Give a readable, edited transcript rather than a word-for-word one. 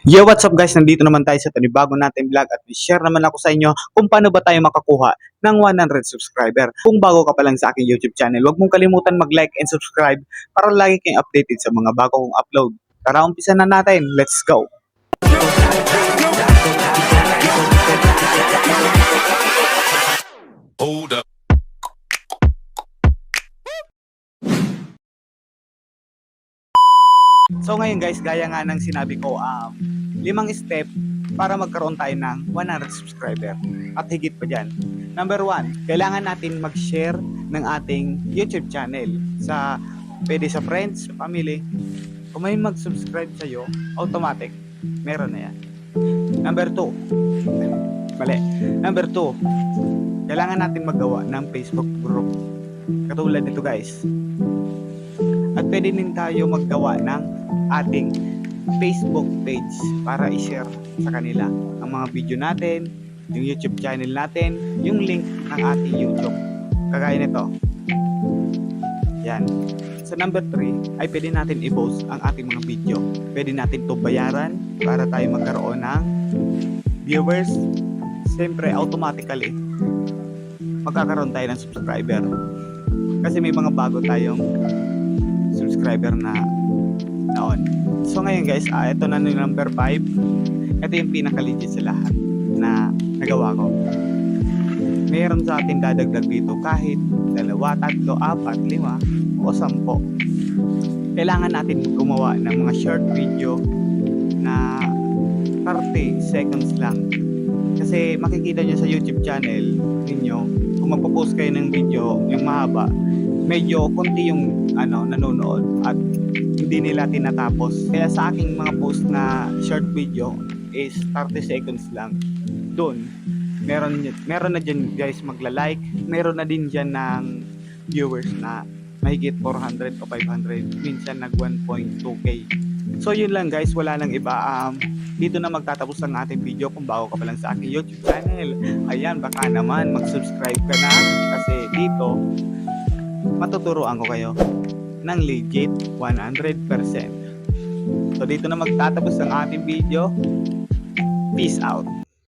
Yo, what's up guys? Nandito naman tayo sa panibago natin vlog at share naman ako sa inyo kung paano ba tayo makakuha ng 100 subscriber. Kung bago ka pa lang sa aking YouTube channel, huwag mong kalimutan mag-like and subscribe para lagi kayong updated sa mga bago kong upload. Tara, umpisa na natin. Let's go! Hold up. So ngayon guys, gaya nga ng sinabi ko, 5 step para magkaroon tayo ng 100 subscriber at higit pa dyan. Number 1, kailangan natin mag-share ng ating YouTube channel pwede sa friends, sa family. Kung may mag-subscribe sa'yo, automatic, meron na yan. Number 2, kailangan natin magawa ng Facebook group. Katulad nito guys. At pwede din tayo maggawa ng ating Facebook page para i-share sa kanila ang mga video natin, yung YouTube channel natin, yung link ng ating YouTube. Kagaya nito. Yan. Sa number 3 ay pwede natin i-post ang ating mga video. Pwede natin ito bayaran para tayo magkaroon ng viewers. Siyempre, automatically, magkakaroon tayo ng subscriber. Kasi may mga bago tayong subscriber na noon. So ngayon guys, ito na yung number 5. Ito yung pinaka-legit sa lahat na nagawa ko. Meron sa atin dadagdag dito kahit 2, 3, 4, 5 o 10. Kailangan natin gumawa ng mga short video na 30 seconds lang. Kasi makikita nyo sa YouTube channel ninyo, kung magpo-post kayo ng video yung mahaba, medyo konti yung nanonood at hindi nila tinatapos. Kaya sa aking mga post na short video is 30 seconds lang. Doon, meron na dyan guys magla-like, meron na din dyan ng viewers na mahigit 400 o 500, minsan nag 1.2k. So yun lang guys, wala nang iba. Dito na magtatapos ang ating video. Kung bago ka pa lang sa aking YouTube channel, ayan, baka naman mag-subscribe ka na kasi dito matuturuan ko kayo ng legit 100%. So dito na magtatapos ang ating video. Peace out.